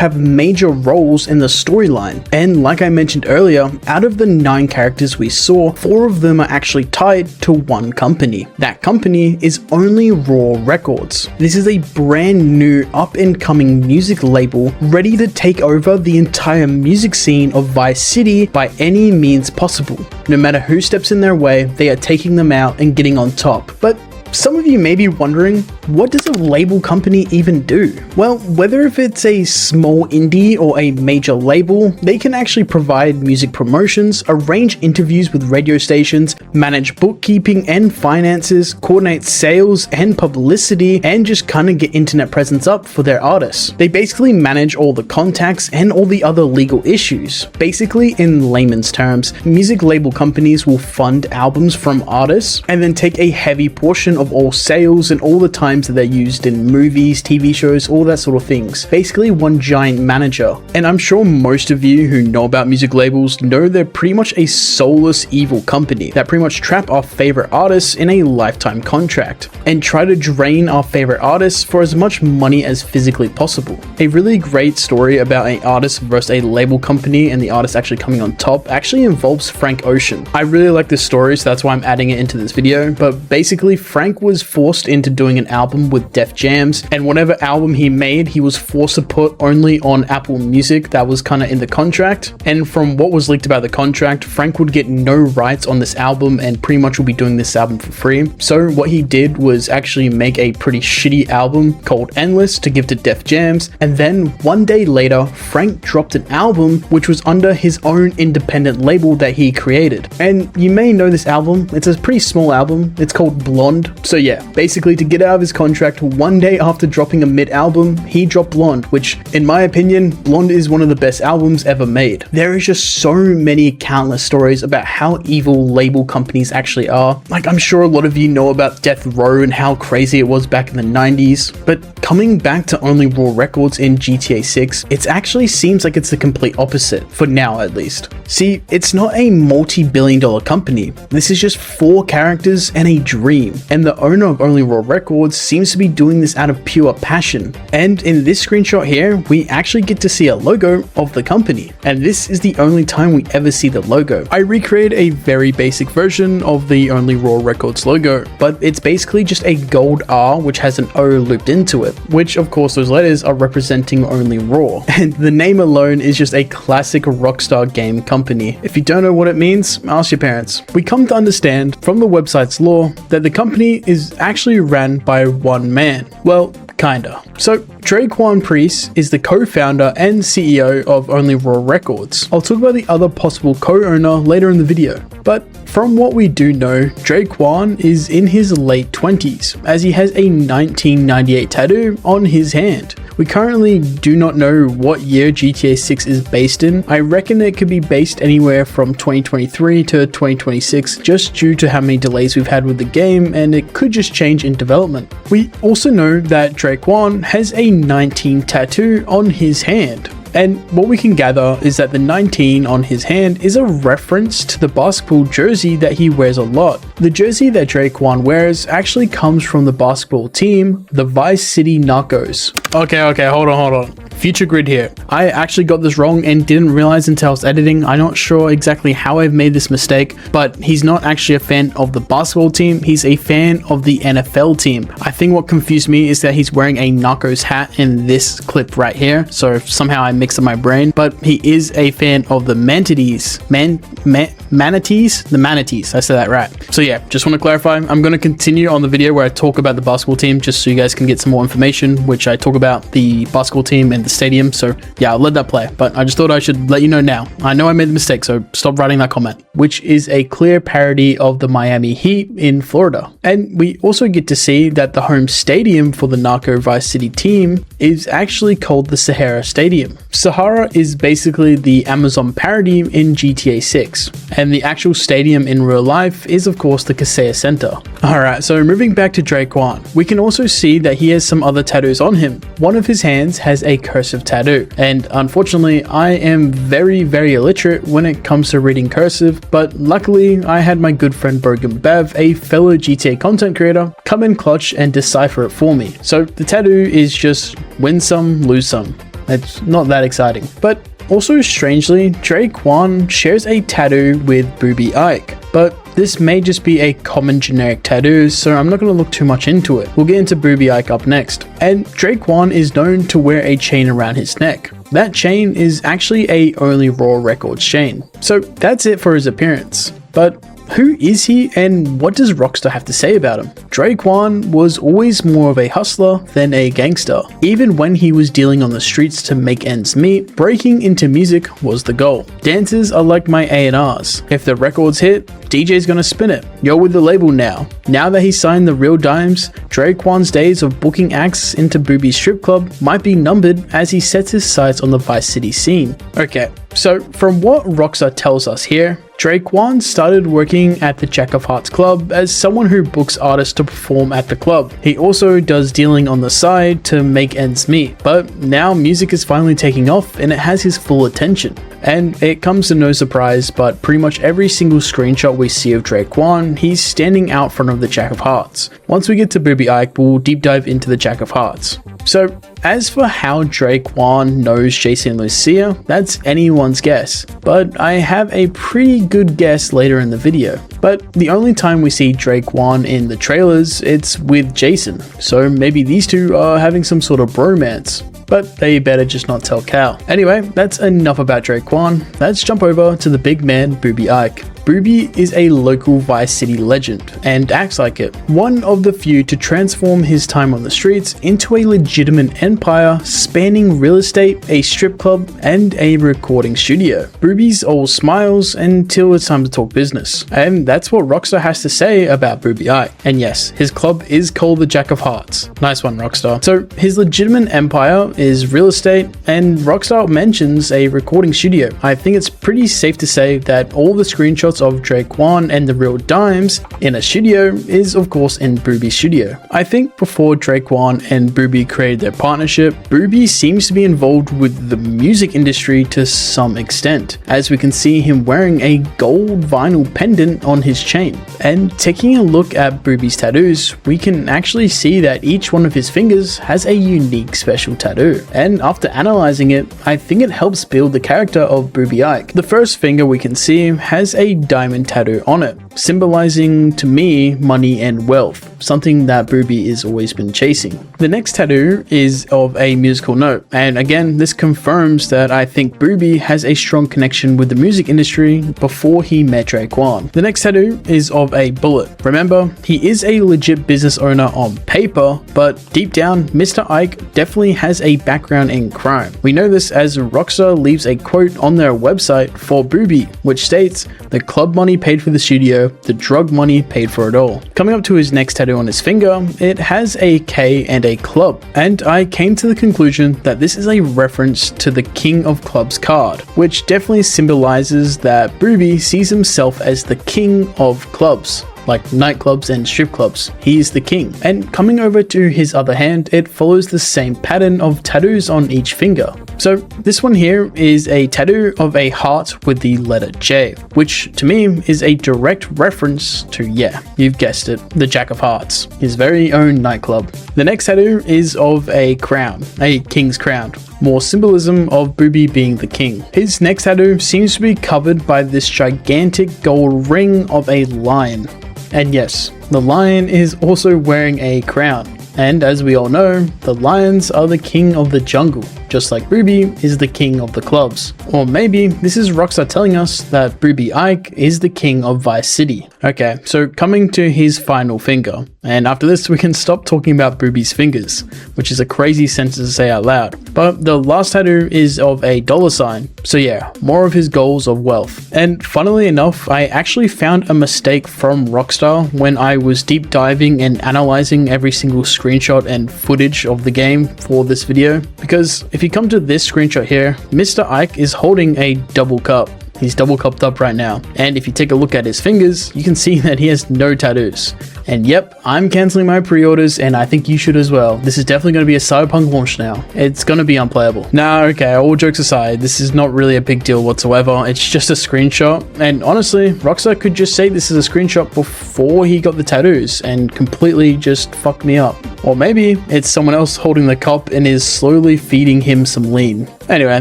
have major roles in the storyline. And like I mentioned earlier, out of the 9 characters we saw, 4 of them are actually tied to one company. That company is Only Raw Records. This is a brand new up-and-coming music label ready to take over the entire music scene of Vice City by any means possible. No matter who steps in their way, they are taking them out and getting on top. But some of you may be wondering, what does a label company even do? Well, whether if it's a small indie or a major label, they can actually provide music promotions, arrange interviews with radio stations, manage bookkeeping and finances, coordinate sales and publicity, and just kind of get internet presence up for their artists. They basically manage all the contacts and all the other legal issues. Basically, in layman's terms, music label companies will fund albums from artists and then take a heavy portion of all sales and all the times that they're used in movies, TV shows, all that sort of things. Basically one giant manager. And I'm sure most of you who know about music labels know they're pretty much a soulless evil company that pretty much trap our favorite artists in a lifetime contract and try to drain our favorite artists for as much money as physically possible. A really great story about an artist versus a label company and the artist actually coming on top actually involves Frank Ocean. I really like this story, so that's why I'm adding it into this video. But basically, Frank was forced into doing an album with Def Jams, and whatever album he made, he was forced to put only on Apple Music. That was kind of in the contract. And from what was leaked about the contract, Frank would get no rights on this album and pretty much will be doing this album for free. So what he did was actually make a pretty shitty album called Endless to give to Def Jams, and then one day later, Frank dropped an album which was under his own independent label that he created. And you may know this album, it's a pretty small album, it's called Blonde. So yeah, basically to get out of his contract, one day after dropping a mid-album, he dropped Blonde, which in my opinion, Blonde is one of the best albums ever made. There is just so many countless stories about how evil label companies actually are. Like, I'm sure a lot of you know about Death Row and how crazy it was back in the 90s, but coming back to Only Raw Records in GTA 6, it actually seems like it's the complete opposite, for now at least. See, it's not a multi-billion-dollar company. This is just 4 characters and a dream, and the owner of Only Raw Records seems to be doing this out of pure passion. And in this screenshot here, we actually get to see a logo of the company, and this is the only time we ever see the logo. I recreated a very basic version of the Only Raw Records logo, but it's basically just a gold R which has an O looped into it, which of course those letters are representing Only Raw, and the name alone is just a classic Rockstar game company. If you don't know what it means, ask your parents. We come to understand from the website's lore that the company is actually ran by one man. Well, kinda. So, Draquan Priest is the co-founder and CEO of Only Raw Records. I'll talk about the other possible co-owner later in the video. But from what we do know, Draquan is in his late 20s, as he has a 1998 tattoo on his hand. We currently do not know what year GTA 6 is based in. I reckon it could be based anywhere from 2023 to 2026, just due to how many delays we've had with the game, and it could just change in development. We also know that Draquan has a 19 tattoo on his hand. And what we can gather is that the 19 on his hand is a reference to the basketball jersey that he wears a lot. The jersey that Draquan wears actually comes from the basketball team, the Vice City Narcos. Okay, hold on. Future grid here. I actually got this wrong and didn't realize until I was editing. I'm not sure exactly how I've made this mistake, but he's not actually a fan of the basketball team. He's a fan of the NFL team. I think what confused me is that he's wearing a Narcos hat in this clip right here. So somehow I mixed up my brain, but he is a fan of the manatees. Manatees? The manatees. I said that right. So yeah, just want to clarify. I'm going to continue on the video where I talk about the basketball team just so you guys can get some more information, which I talk about the basketball team and the stadium. So yeah, I'll let that play, but I just thought I should let you know now. I know I made the mistake, so stop writing that comment, which is a clear parody of the Miami Heat in Florida. And we also get to see that the home stadium for the Narco Vice City team is actually called the Sahara Stadium. Sahara is basically the Amazon parody in GTA 6, and the actual stadium in real life is of course the Kaseya Center. Alright, so moving back to Draquan, we can also see that he has some other tattoos on him. One of his hands has a cursive tattoo, and unfortunately I am very illiterate when it comes to reading cursive, but luckily I had my good friend Brogan Bev, a fellow GTA content creator, come in clutch and decipher it for me. So the tattoo is just win some, lose some. it's not that exciting. But also strangely, Drake 1 shares a tattoo with Booby Ike, but this may just be a common generic tattoo, so I'm not going to look too much into it. We'll get into Booby Ike up next. And Drake 1 is known to wear a chain around his neck. That chain is actually a only Raw Records chain. So that's it for his appearance. But who is he and what does Rockstar have to say about him? Drake 1 was always more of a hustler than a gangster. Even when he was dealing on the streets to make ends meet, breaking into music was the goal. Dancers are like my A&Rs. If the record's hit, DJ's gonna spin it. You're with the label now. Now that he signed the Real Dimes, Drake 1's days of booking acts into Booby's strip club might be numbered as he sets his sights on the Vice City scene. Okay, so from what Rockstar tells us here, Drake 1 started working at the Jack of Hearts club as someone who books artists to perform at the club. He also does dealing on the side to make ends meet, but now music is finally taking off and it has his full attention. And it comes to no surprise, but pretty much every single screenshot we see of Drake 1, he's standing out front of the Jack of Hearts. Once we get to Booby Ike, we'll deep dive into the Jack of Hearts. So, as for how Drake 1 knows Jason and Lucia, that's anyone's guess, but I have a pretty good guess later in the video. But the only time we see Drake 1 in the trailers, it's with Jason, so maybe these two are having some sort of bromance. But they better just not tell Cal. Anyway, that's enough about Drake 1. Let's jump over to the big man, Booby Ike. Booby is a local Vice City legend and acts like it. One of the few to transform his time on the streets into a legitimate empire spanning real estate, a strip club, and a recording studio. Booby's all smiles until it's time to talk business. And that's what Rockstar has to say about Booby Ike. And yes, his club is called the Jack of Hearts. Nice one, Rockstar. So his legitimate empire is real estate, and Rockstar mentions a recording studio. I think it's pretty safe to say that all the screenshots of Drake 1 and the Real Dimes in a studio is of course in Booby's studio. I think before Drake 1 and Booby created their partnership, Booby seems to be involved with the music industry to some extent, as we can see him wearing a gold vinyl pendant on his chain. And taking a look at Booby's tattoos, we can actually see that each one of his fingers has a unique special tattoo. And after analyzing it, I think it helps build the character of Booby Ike. The first finger we can see has a diamond tattoo on it, symbolizing to me money and wealth, something that Booby has always been chasing. The next tattoo is of a musical note, and again this confirms that I think Booby has a strong connection with the music industry before he met Drake 1. The next tattoo is of a bullet. Remember, he is a legit business owner on paper, but deep down Mr. Ike definitely has a background in crime. We know this as Rockstar leaves a quote on their website for Booby, which states, "The club money paid for the studio, the drug money paid for it all." Coming up to his next tattoo on his finger, it has a K and a club, and I came to the conclusion that this is a reference to the King of Clubs card, which definitely symbolizes that Booby sees himself as the king of clubs. Like nightclubs and strip clubs, he is the king. And coming over to his other hand, it follows the same pattern of tattoos on each finger. So this one here is a tattoo of a heart with the letter J, which to me is a direct reference to, yeah, you've guessed it, the Jack of Hearts, his very own nightclub. The next tattoo is of a crown, a king's crown. More symbolism of Booby being the king. His next tattoo seems to be covered by this gigantic gold ring of a lion. And yes, the lion is also wearing a crown. And as we all know, the lions are the king of the jungle, just like Booby is the king of the clubs. Or maybe this is Rockstar telling us that Booby Ike is the king of Vice City. Okay, so coming to his final finger. And after this, we can stop talking about Booby's fingers, which is a crazy sentence to say out loud. But the last tattoo is of a $sign. So yeah, more of his goals of wealth. And funnily enough, I actually found a mistake from Rockstar when I was deep diving and analyzing every single screenshot and footage of the game for this video. Because if you come to this screenshot here, Mr. Ike is holding a double cup. He's double cupped up right now. And if you take a look at his fingers, you can see that he has no tattoos. And yep, I'm cancelling my pre-orders, and I think you should as well. This is definitely going to be a Cyberpunk launch now. It's going to be unplayable. Now, okay, all jokes aside, this is not really a big deal whatsoever. It's just a screenshot, and honestly, Rockstar could just say this is a screenshot before he got the tattoos and completely just fucked me up. Or maybe it's someone else holding the cup and is slowly feeding him some lean. Anyway,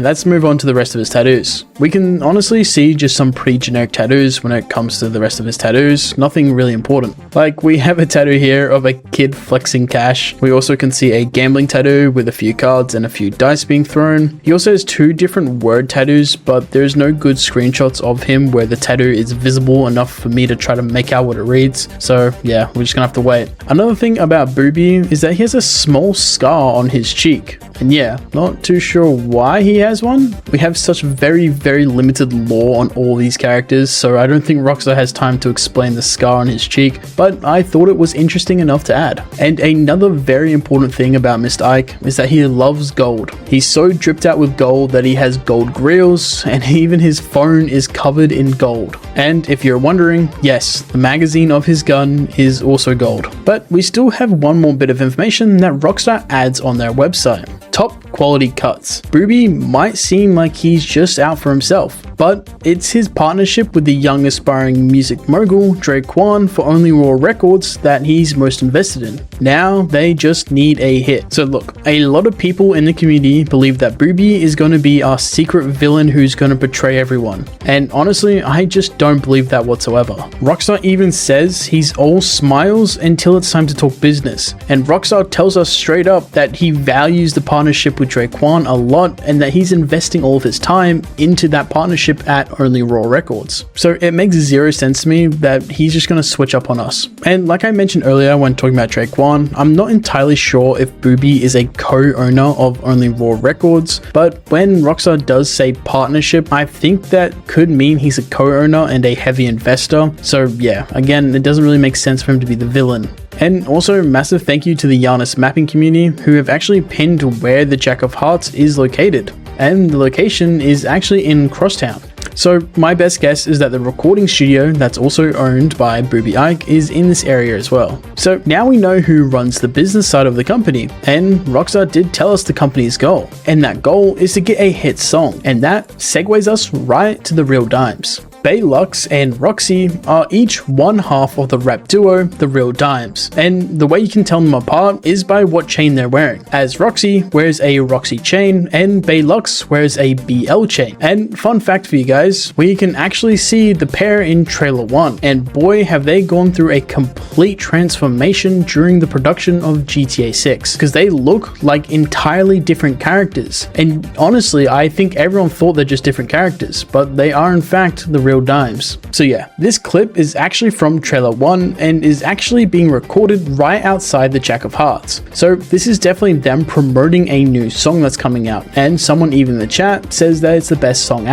let's move on to the rest of his tattoos. We can honestly see just some pretty generic tattoos when it comes to the rest of his tattoos. Nothing really important. Like, we have a tattoo here of a kid flexing cash. We also can see a gambling tattoo with a few cards and a few dice being thrown. He also has 2 different word tattoos, but there's no good screenshots of him where the tattoo is visible enough for me to try to make out what it reads. So yeah, we're just gonna have to wait. Another thing about Booby is that he has a small scar on his cheek. And yeah, not too sure why he has one. We have such very limited lore on all these characters, so I don't think Rockstar has time to explain the scar on his cheek, but I thought it was interesting enough to add. And another very important thing about Mr. Ike is that he loves gold. He's so dripped out with gold that he has gold grills, and even his phone is covered in gold. And if you're wondering, yes, the magazine of his gun is also gold. But we still have one more bit of information that Rockstar adds on their website. Top quality cuts. Booby might seem like he's just out for himself, but it's his partnership with the young aspiring music mogul Drake Kwan for Only Raw Records that he's most invested in. Now they just need a hit. So look, a lot of people in the community believe that Booby is going to be our secret villain who's going to betray everyone. And honestly, I just don't believe that whatsoever. Rockstar even says he's all smiles until it's time to talk business. And Rockstar tells us straight up that he values the partnership with Drake Kwan a lot and that he's investing all of his time into that partnership at Only Raw Records. So it makes zero sense to me that he's just going to switch up on us. And like I mentioned earlier when talking about Drake Kwan, I'm not entirely sure if Booby is a co-owner of Only Raw Records, but when Rockstar does say partnership, I think that could mean he's a co-owner and a heavy investor. So yeah, again, it doesn't really make sense for him to be the villain. And also massive thank you to the Giannis mapping community who have actually pinned where the Jack of Hearts is located. And the location is actually in Crosstown. So my best guess is that the recording studio that's also owned by Booby Ike is in this area as well. So now we know who runs the business side of the company, and Rockstar did tell us the company's goal, and that goal is to get a hit song, and that segues us right to the real dimes. Baylux and Roxy are each one half of the rap duo, the Real Dimes, and the way you can tell them apart is by what chain they're wearing, as Roxy wears a Roxy chain and Baylux wears a BL chain. And fun fact for you guys, we can actually see the pair in trailer 1, and boy have they gone through a complete transformation during the production of GTA 6, because they look like entirely different characters. And honestly, I think everyone thought they're just different characters, but they are in fact the Real Dimes. So yeah, this clip is actually from trailer 1 and is actually being recorded right outside the Jack of Hearts. So this is definitely them promoting a new song that's coming out, and someone even in the chat says that it's the best song out.